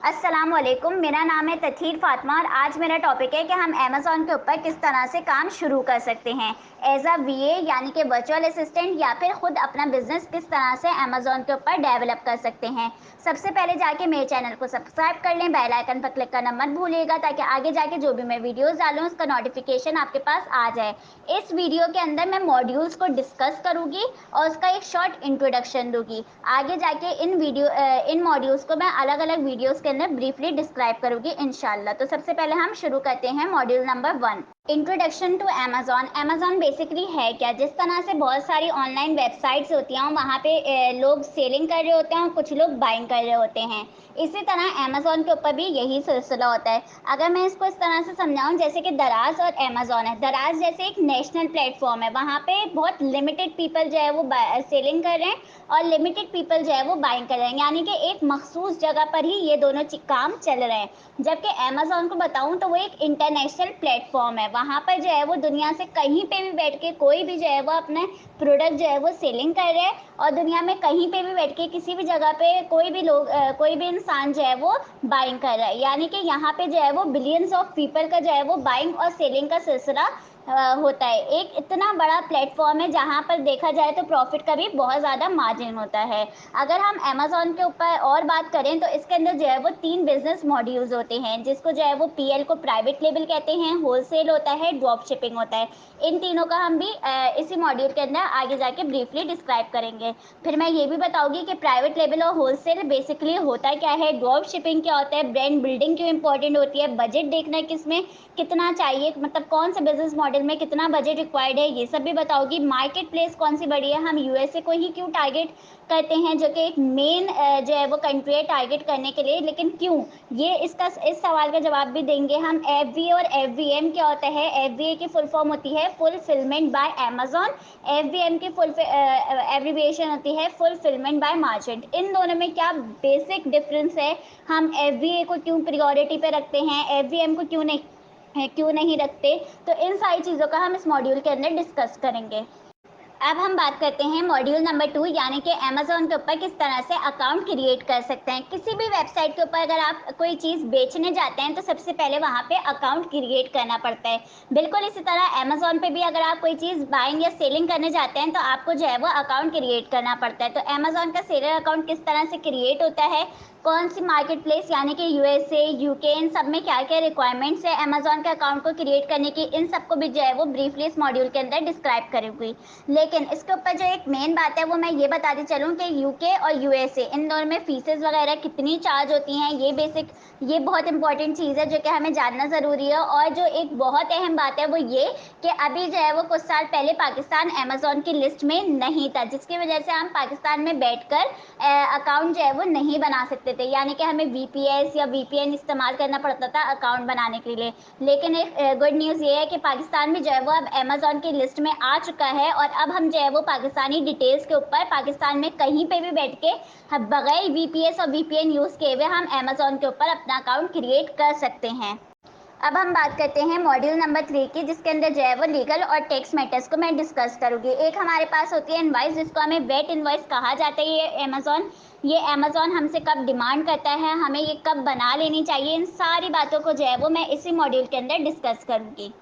अस्सलाम वालेकुम, मेरा नाम है तथीर फातिमा और आज मेरा टॉपिक है कि हम अमेज़न के ऊपर किस तरह से काम शुरू कर सकते हैं एज़ अ वीए यानी कि वर्चुअल असिस्टेंट या फिर खुद अपना बिजनेस किस तरह से अमेज़न के ऊपर डेवलप कर सकते हैं। सबसे पहले जाके मेरे चैनल को सब्सक्राइब कर लें, बेल आइकन पर क्लिक करना मत भूलिएगा ताकि आगे जाके जो भी मैं वीडियोस डालूँ उसका नोटिफिकेशन आपके पास आ जाए। इस वीडियो के अंदर मैं मॉड्यूल्स को डिस्कस करूँगी और उसका एक शॉर्ट इंट्रोडक्शन दूँगी। आगे जाके इन मॉड्यूल्स को मैं अलग-अलग वीडियोस के अंदर ब्रीफली डिस्क्राइब करूँगी इंशाल्लाह। तो सबसे पहले हम शुरू करते हैं module number 1, introduction to Amazon. Amazon basically है क्या? जिस तरह से बहुत सारी ऑनलाइन वेबसाइट्स होती हैं वहाँ पे लोग सेलिंग कर रहे होते हैं और कुछ लोग बाइंग कर रहे होते हैं। इसी तरह अमेज़न के ऊपर भी यही सिलसिला होता है। अगर मैं इसको इस तरह से समझाऊँ जैसे कि दराज़ और अमेज़न है। दराज़ जैसे एक नेशनल प्लेटफ़ॉर्म है, वहाँ पे बहुत लिमिटेड पीपल जो है वो सेलिंग कर रहे हैं और लिमिटेड पीपल जो है वो बाइंग कर रहे हैं, यानी कि एक मखसूस जगह पर ही ये दोनों काम चल रहे हैं। जबकि अमेज़न को बताऊँ तो वो एक इंटरनेशनल प्लेटफ़ॉर्म है, वहाँ पर जो है वो दुनिया से कहीं पे भी बैठ के कोई भी जो है वो अपने प्रोडक्ट जो है वो सेलिंग कर रहे हैं और दुनिया में कहीं पे भी बैठ के किसी भी जगह पे कोई भी इंसान जो है वो बाइंग कर रहा है, यानी कि यहाँ पे जो है वो बिलियंस ऑफ पीपल का जो है वो बाइंग और सेलिंग का सिलसिला होता है। एक इतना बड़ा प्लेटफ़ॉर्म है जहाँ पर देखा जाए तो प्रॉफ़िट का भी बहुत ज़्यादा मार्जिन होता है। अगर हम अमेज़न के ऊपर और बात करें तो इसके अंदर जो है वो 3 बिज़नेस मॉड्यूल्स होते हैं, जिसको जो है वो पीएल को प्राइवेट लेबल कहते हैं, होलसेल होता है, ड्रॉप शिपिंग होता है। इन तीनों का हम भी इसी मॉड्यूल के अंदर आगे जाके ब्रीफली डिस्क्राइब करेंगे। फिर मैं ये भी बताऊँगी कि प्राइवेट लेबल और होलसेल बेसिकली होता क्या है, ड्रॉप शिपिंग क्या होता है, ब्रांड बिल्डिंग क्यों इंपॉर्टेंट होती है, बजट देखना किसमें कितना चाहिए, मतलब कौन से बिज़नेस मॉडल में कितना बजट रिक्वायर्ड है, ये सब भी बताऊँगी। मार्केट प्लेस कौन सी बड़ी है, हम यूएसए को ही क्यों टारगेट करते हैं जो कि एक मेन जो है वो कंट्री है टारगेट करने के लिए, लेकिन क्यों, ये इस सवाल का जवाब भी देंगे हम। एफबीए और एफवीएम क्या होता है? एफबीए की फुल फॉर्म होती है फुलफिलमेंट बाय अमेज़न, एफवीएम की फुल एब्रिविएशन होती है फुलफिलमेंट बाय मर्चेंट। इन दोनों में क्या बेसिक डिफरेंस है, हम एफबीए को क्यों प्रायोरिटी पे रखते हैं, एफवीएम को क्यों नहीं रखते, तो इन सारी चीज़ों का हम इस मॉड्यूल के अंदर डिस्कस करेंगे। अब हम बात करते हैं मॉड्यूल नंबर 2, यानी कि अमेज़न के ऊपर किस तरह से अकाउंट क्रिएट कर सकते हैं। किसी भी वेबसाइट के ऊपर अगर आप कोई चीज़ बेचने जाते हैं तो सबसे पहले वहाँ पे अकाउंट क्रिएट करना पड़ता है। बिल्कुल इसी तरह अमेज़न पे भी अगर आप कोई चीज़ बाइंग या सेलिंग करने जाते हैं तो आपको जो है वो अकाउंट क्रिएट करना पड़ता है। तो अमेज़न का सेलर अकाउंट किस तरह से क्रिएट होता है, कौन सी मार्केट प्लेस यानी कि यूएसए, यूके, इन सब में क्या-क्या रिक्वायरमेंट्स है अमेज़न के अकाउंट को क्रिएट करने की, इन सबको भी जो है वो ब्रीफली इस मॉड्यूल के अंदर डिस्क्राइब करूँगी। लेकिन इसके ऊपर जो एक मेन बात है वो मैं ये बताती चलूँ कि यूके और यूएसए इन दोनों में फीसेस वगैरह कितनी चार्ज होती हैं, ये बहुत इंपॉर्टेंट चीज़ है जो कि हमें जानना ज़रूरी है। और जो एक बहुत अहम बात है वो ये कि अभी जो है वो कुछ साल पहले पाकिस्तान अमेज़न की लिस्ट में नहीं था, जिसकी वजह से हम पाकिस्तान में बैठकर अकाउंट जो है वो नहीं बना सकते थे, यानी कि हमें वीपीएस या वीपीएन इस्तेमाल करना पड़ता था अकाउंट बनाने के लिए। लेकिन एक गुड न्यूज़ ये है कि पाकिस्तान भी जो है वो अब अमेज़न की लिस्ट में आ चुका है और अब हम जो है वो पाकिस्तानी डिटेल्स के ऊपर पाकिस्तान में कहीं पे भी बैठ के बगैर वीपीएस और वीपीएन यूज़ किए हुए हम अमेज़न के ऊपर अपना अकाउंट क्रिएट कर सकते हैं। अब हम बात करते हैं मॉड्यूल नंबर 3 की, जिसके अंदर जो है वो लीगल और टैक्स मैटर्स को मैं डिस्कस करूँगी। एक हमारे पास होती है इनवॉइस, जिसको हमें वेट इनवॉइस कहा जाता है। ये अमेज़न हमसे कब डिमांड करता है, हमें ये कब बना लेनी चाहिए, इन सारी बातों को जो है वो मैं इसी मॉड्यूल के अंदर डिस्कस करूँगी।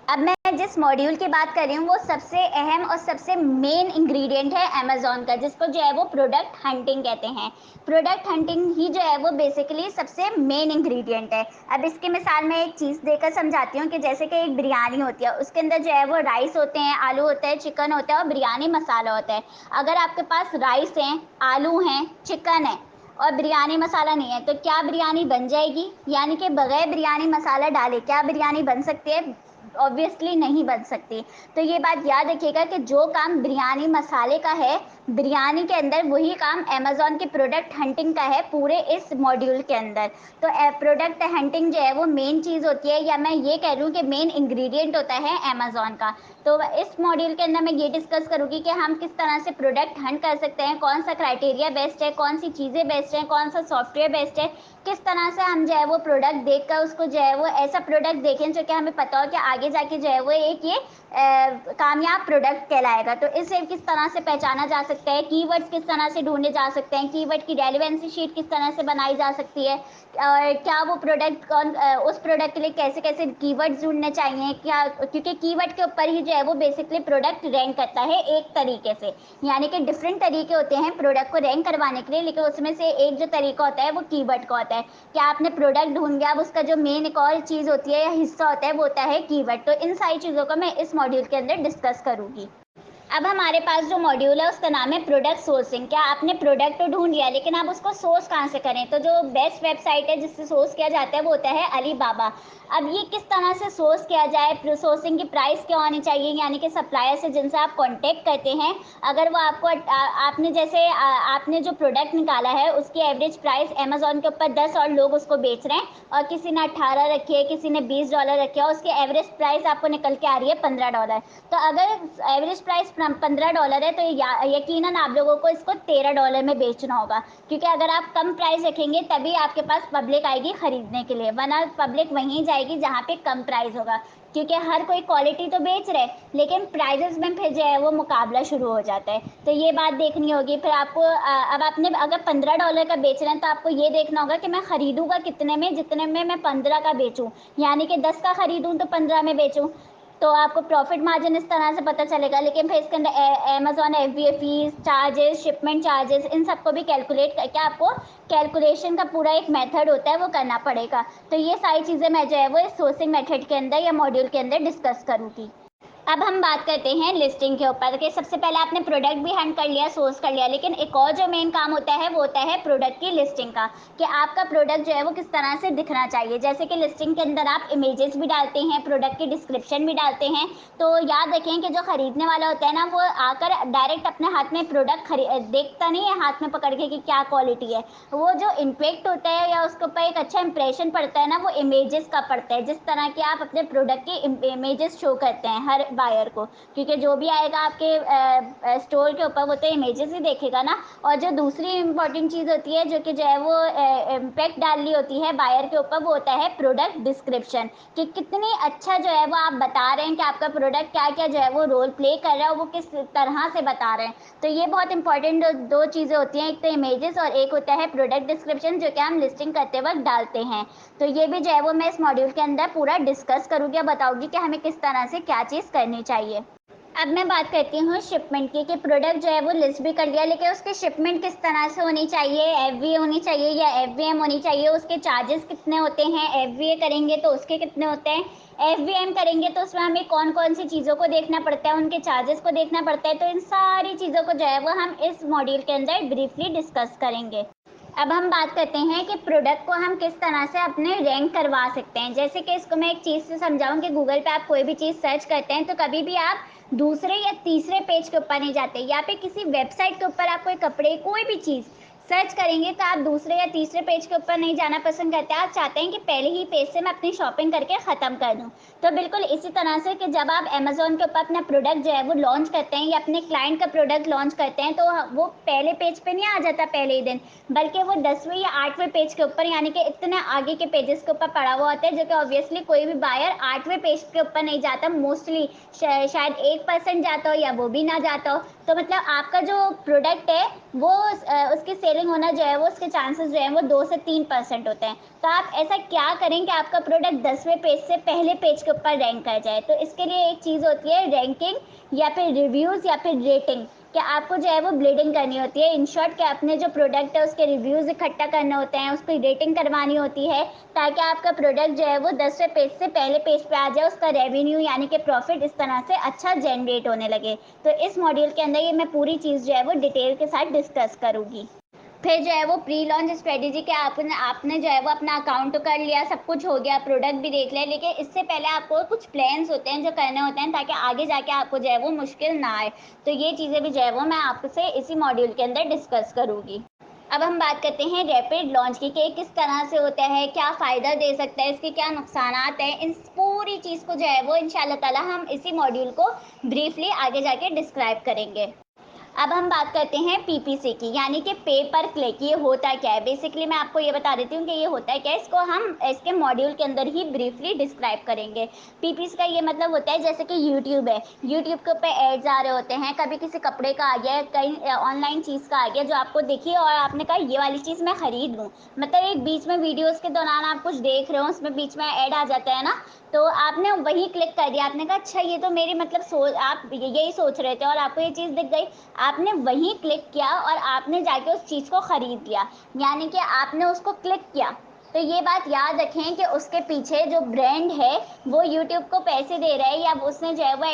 अब मैं जिस मॉड्यूल की बात कर रही हूँ वो सबसे अहम और सबसे मेन इंग्रेडिएंट है अमेज़न का, जिसको जो है वो प्रोडक्ट हंटिंग कहते हैं। प्रोडक्ट हंटिंग ही जो है वो बेसिकली सबसे मेन इंग्रेडिएंट है। अब इसकी मिसाल मैं एक चीज़ देकर समझाती हूँ कि जैसे कि एक बिरयानी होती है, उसके अंदर जो है वो राइस होते हैं, आलू होता है, चिकन होता है और बिरयानी मसाला होता है। अगर आपके पास राइस हैं, आलू हैं, चिकन है और बिरयानी मसाला नहीं है तो क्या बिरयानी बन जाएगी? यानी कि बगैर बिरयानी मसाला डाले क्या बिरयानी बन सकती है? ऑब्वियसली नहीं बन सकती। तो ये बात याद रखिएगा कि जो काम बिरयानी मसाले का है बिरयानी के अंदर, वही काम अमेज़न के प्रोडक्ट हंटिंग का है पूरे इस मॉड्यूल के अंदर। तो प्रोडक्ट हंटिंग जो है वो मेन चीज़ होती है, या मैं ये कह लूँ कि मेन इंग्रेडिएंट होता है अमेज़न का। तो इस मॉड्यूल के अंदर मैं ये डिस्कस करूँगी कि हम किस तरह से प्रोडक्ट हंट कर सकते हैं, कौन सा क्राइटेरिया बेस्ट है, कौन सी चीज़ें बेस्ट हैं, कौन सा सॉफ्टवेयर बेस्ट है, किस तरह से हम जो है वो प्रोडक्ट देखकर उसको जो है वो ऐसा प्रोडक्ट देखें जो कि हमें पता हो कि आगे जाके जो है वो एक ये कामयाब प्रोडक्ट कहलाएगा। तो इसे किस तरह से पहचाना जा सकता सकता है, कीवर्ड्स किस तरह से ढूंढे जा सकते हैं, कीवर्ड की रेलेवेंसी शीट किस तरह से बनाई जा सकती है, और क्या वो प्रोडक्ट उस प्रोडक्ट के लिए कैसे कैसे कीवर्ड्स ढूंढने चाहिए, क्या, क्योंकि कीवर्ड के ऊपर ही जो है वो बेसिकली प्रोडक्ट रैंक करता है एक तरीके से। यानी कि डिफरेंट तरीके होते हैं प्रोडक्ट को रैंक करवाने के लिए, लेकिन उसमें से एक जो तरीका होता है वो कीवर्ड का होता है। क्या आपने प्रोडक्ट ढूंढ लिया, अब उसका जो मेन एक और चीज़ होती है या हिस्सा होता है वो होता है कीवर्ड। तो इन सारी चीज़ों को मैं इस मॉड्यूल के अंदर डिस्कस करूंगी। अब हमारे पास जो मॉड्यूल है उसका नाम है प्रोडक्ट सोर्सिंग। क्या आपने प्रोडक्ट तो ढूंढ लिया, लेकिन आप उसको सोर्स कहाँ से करें? तो जो बेस्ट वेबसाइट है जिससे सोर्स किया जाता है वो होता है अलीबाबा। अब ये किस तरह से सोर्स किया जाए, सोर्सिंग की प्राइस क्या होनी चाहिए, यानी कि सप्लायर से जिनसे आप कांटेक्ट करते हैं, अगर वो आपको आपने जैसे आपने जो प्रोडक्ट निकाला है उसकी एवरेज प्राइस अमेजोन के ऊपर 10 और लोग उसको बेच रहे हैं, और किसी ने 18 रखी है, किसी ने $20 रखे है, उसकी एवरेज प्राइस आपको निकल के आ रही है $15। तो अगर एवरेज प्राइस $15 है तो यकीनन आप लोगों को इसको $13 में बेचना होगा, क्योंकि अगर आप कम प्राइस रखेंगे तभी आपके पास पब्लिक आएगी खरीदने के लिए, वरना पब्लिक वहीं जाएगी जहाँ पे कम प्राइस होगा, क्योंकि हर कोई क्वालिटी तो बेच रहे हैं लेकिन प्राइजेस में फिर जो है वो मुकाबला शुरू हो जाता है। तो ये बात देखनी होगी। फिर आपको अब आपने अगर $15 का बेच रहे हैं तो आपको ये देखना होगा कि मैं खरीदूंगा कितने में, जितने में मैं 15 का बेचूं, यानी कि 10 का खरीदूं तो 15 में बेचूं। तो आपको प्रॉफिट मार्जिन इस तरह से पता चलेगा। लेकिन फिर इसके अंदर Amazon FBA fees, charges, shipment charges, इन सबको भी कैलकुलेट करके आपको कैलकुलेशन का पूरा एक मेथड होता है वो करना पड़ेगा। तो ये सारी चीज़ें मैं जो है वो इस सोर्सिंग मेथड के अंदर या मॉड्यूल के अंदर डिस्कस करूँगी। अब हम बात करते हैं लिस्टिंग के ऊपर कि सबसे पहले आपने प्रोडक्ट भी हंट कर लिया, सोर्स कर लिया, लेकिन एक और जो मेन काम होता है वो होता है प्रोडक्ट की लिस्टिंग का, कि आपका प्रोडक्ट जो है वो किस तरह से दिखना चाहिए। जैसे कि लिस्टिंग के अंदर आप इमेजेस भी डालते हैं, प्रोडक्ट की डिस्क्रिप्शन भी डालते हैं। तो याद रखें कि जो खरीदने वाला होता है ना वो आकर डायरेक्ट अपने हाथ में प्रोडक्ट देखता नहीं है हाथ में पकड़ के कि क्या क्वालिटी है। वो जो इम्पैक्ट होता है या उसके ऊपर एक अच्छा इंप्रेशन पड़ता है ना वो इमेजेस का पड़ता है, जिस तरह के आप अपने प्रोडक्ट की इमेजेस शो करते हैं हर बायर को, क्योंकि जो भी आएगा आपके स्टोर के ऊपर वो तो इमेजेस ही देखेगा ना। और जो दूसरी इंपॉर्टेंट चीज़ होती है जो कि जो है वो इम्पैक्ट डालनी होती है बायर के ऊपर, वो होता है प्रोडक्ट डिस्क्रिप्शन, कि कितनी अच्छा जो है वो आप बता रहे हैं कि आपका प्रोडक्ट क्या क्या जो है वो रोल प्ले कर रहा है, वो किस तरह से बता रहे हैं। तो ये बहुत इंपॉर्टेंट दो चीज़ें होती हैं, एक तो इमेजेस और एक होता है प्रोडक्ट डिस्क्रिप्शन, जो कि हम लिस्टिंग करते वक्त डालते हैं। तो ये भी जो है वो मैं इस मॉड्यूल के अंदर पूरा डिस्कस करूँगी और बताऊँगी कि हमें किस तरह से क्या चीज़ करनी चाहिए। अब मैं बात करती हूँ शिपमेंट की, कि प्रोडक्ट जो है वो लिस्ट भी कर लिया, लेकिन उसकी शिपमेंट किस तरह से होनी चाहिए, FBA होनी चाहिए या FBM होनी चाहिए, उसके चार्जेस कितने होते हैं, FBA करेंगे तो उसके कितने होते हैं, FBM करेंगे तो उसमें हमें कौन कौन सी चीज़ों को देखना पड़ता है, उनके चार्जेस को देखना पड़ता है। तो इन सारी चीज़ों को जो है वो हम इस मॉड्यूल के अंदर ब्रीफली डिस्कस करेंगे। अब हम बात करते हैं कि प्रोडक्ट को हम किस तरह से अपने रैंक करवा सकते हैं। जैसे कि इसको मैं एक चीज़ से समझाऊं कि गूगल पे आप कोई भी चीज़ सर्च करते हैं तो कभी भी आप दूसरे या तीसरे पेज के ऊपर नहीं जाते, या फिर किसी वेबसाइट के ऊपर आप कोई कपड़े कोई भी चीज़ सर्च करेंगे तो आप दूसरे या तीसरे पेज के ऊपर नहीं जाना पसंद करते, आप चाहते हैं कि पहले ही पेज से मैं अपनी शॉपिंग करके ख़त्म कर दूं। तो बिल्कुल इसी तरह से कि जब आप अमेजोन के ऊपर अपना प्रोडक्ट जो है वो लॉन्च करते हैं या अपने क्लाइंट का प्रोडक्ट लॉन्च करते हैं, तो वो पहले पेज पे नहीं आ जाता पहले ही दिन, बल्कि वो 10वें या 8वें पेज के ऊपर, यानी कि इतने आगे के पेजेस के ऊपर पड़ा हुआ होता है, जो कि ऑब्वियसली कोई भी बायर 8वें पेज के ऊपर नहीं जाता। मोस्टली शायद 1% जाता हो या वो भी ना जाता हो। तो मतलब आपका जो प्रोडक्ट है वो उसकी सेलिंग होना जो है वो उसके चांसेस जो है वो 2 से 3% होते हैं। तो आप ऐसा क्या करें कि आपका प्रोडक्ट 10वें पेज से पहले पेज के ऊपर रैंक कर जाए। तो इसके लिए एक चीज़ होती है रैंकिंग या फिर रिव्यूज़ या फिर रेटिंग, कि आपको जो है वो ब्लीडिंग करनी होती है। इन शॉर्ट कि अपने जो प्रोडक्ट है उसके रिव्यूज़ इकट्ठा करने होते हैं, उसकी रेटिंग करवानी होती है, ताकि आपका प्रोडक्ट जो है वो 10वें पेज से पहले पेज पे आ जाए, उसका रेवेन्यू यानी कि प्रॉफिट इस तरह से अच्छा जनरेट होने लगे। तो इस मॉड्यूल के अंदर ये मैं पूरी चीज़ जो है वो डिटेल के साथ डिस्कस करूँगी। फिर जो है वो प्री लॉन्च स्ट्रेटेजी के आपने आपने जो है वो अपना अकाउंट तो कर लिया, सब कुछ हो गया, प्रोडक्ट भी देख लिया, लेकिन इससे पहले आपको कुछ प्लान्स होते हैं जो करने होते हैं ताकि आगे जाके आपको जो है वो मुश्किल ना आए। तो ये चीज़ें भी जो है वो मैं आपसे इसी मॉड्यूल के अंदर डिस्कस करूँगी। अब हम बात करते हैं रैपिड लॉन्च की, कि किस तरह से होता है, क्या फ़ायदा दे सकता है, इसके क्या नुकसानात हैं। इन पूरी चीज़ को जो है वो इंशाल्लाह ताला हम इसी मॉड्यूल को ब्रीफली आगे जाके डिस्क्राइब करेंगे। अब हम बात करते हैं पीपीसी की, यानी कि पे पर क्लिक। ये होता क्या है? बेसिकली मैं आपको ये बता देती हूँ कि ये होता है क्या है। इसको हम इसके मॉड्यूल के अंदर ही ब्रीफली डिस्क्राइब करेंगे। पीपीसी का ये मतलब होता है जैसे कि यूट्यूब है, यूट्यूब के ऊपर एड्स आ रहे होते हैं, कभी किसी कपड़े का आ गया, कहीं ऑनलाइन चीज़ का आ गया जो आपको दिखी और आपने कहा ये वाली चीज़ मैं खरीद लूँ। मतलब एक बीच में वीडियोज़ के दौरान आप कुछ देख रहे हो, उसमें बीच में ऐड आ जाता है ना, तो आपने वही क्लिक कर दिया। आपने कहा अच्छा ये तो मेरी मतलब आप यही सोच रहे थे और आपको ये चीज़ दिख गई। आपने वहीं क्लिक किया और आपने जाके उस चीज़ को खरीद लिया, यानी कि आपने उसको क्लिक किया। तो ये बात याद रखें कि उसके पीछे जो ब्रांड है वो यूट्यूब को पैसे दे रहा है, या उसने जो है वो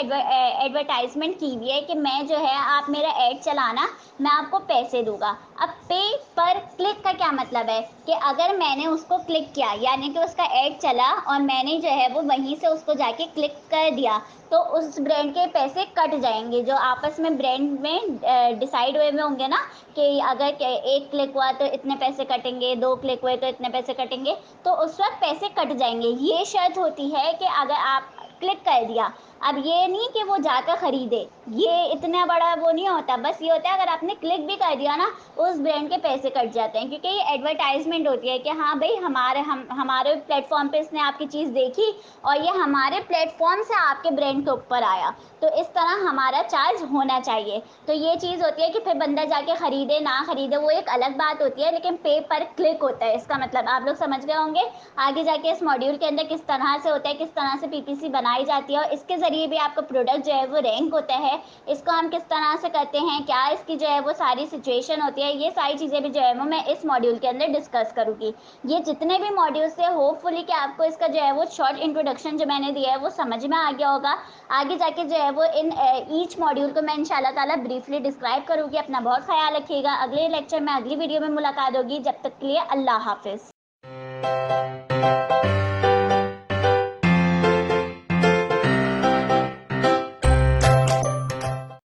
एडवर्टाइजमेंट की हुई है कि मैं जो है आप मेरा ऐड चलाना, मैं आपको पैसे दूंगा। अब पे पर क्लिक का क्या मतलब है कि अगर मैंने उसको क्लिक किया, यानी कि उसका ऐड चला और मैंने जो है वो वहीं से उसको जाके क्लिक कर दिया, तो उस ब्रांड के पैसे कट जाएंगे जो आपस में ब्रांड में डिसाइड हुए में होंगे ना, कि अगर एक क्लिक हुआ तो इतने पैसे कटेंगे, 2 क्लिक हुए तो इतने पैसे कटेंगे, तो उस वक्त पैसे कट जाएंगे। ये शर्त होती है कि अगर आप क्लिक कर दिया, अब ये नहीं कि वो जाकर खरीदे, ये इतना बड़ा वो नहीं होता। बस ये होता है अगर आपने क्लिक भी कर दिया ना, उस ब्रांड के पैसे कट जाते हैं, क्योंकि ये एडवर्टाइजमेंट होती है कि हाँ भाई हमारे प्लेटफॉर्म पे इसने आपकी चीज़ देखी और ये हमारे प्लेटफॉर्म से आपके ब्रांड के ऊपर आया, तो इस तरह हमारा चार्ज होना चाहिए। तो ये चीज़ होती है कि फिर बंदा जाके खरीदे ना खरीदे वो एक अलग बात होती है, लेकिन पे पर क्लिक होता है इसका मतलब, आप लोग समझ गए होंगे। आगे जाके इस मॉड्यूल के अंदर किस तरह से होता है, किस तरह से पीपीसी बनाई जाती है और इसके ज़रिए भी आपका प्रोडक्ट जो है वो रैंक होता है, इसको हम किस तरह से करते हैं, क्या इसकी जो है वो सारी सिचुएशन होती है, ये सारी चीज़ें भी जो है वो मैं इस मॉड्यूल के अंदर डिस्कस करूँगी। ये जितने भी मॉड्यूल्स है होपफुली कि आपको इसका जो है वो शॉर्ट इंट्रोडक्शन जो मैंने दिया है वो समझ में आ गया होगा। आगे जाके जो है वो इन ईच मॉड्यूल को मैं इंशाल्लाह ताला ब्रीफली डिस्क्राइब करूँगी। अपना बहुत ख्याल रखिएगा। अगले लेक्चर में अगली वीडियो में मुलाकात होगी। जब तक के लिए अल्लाह हाफिज़।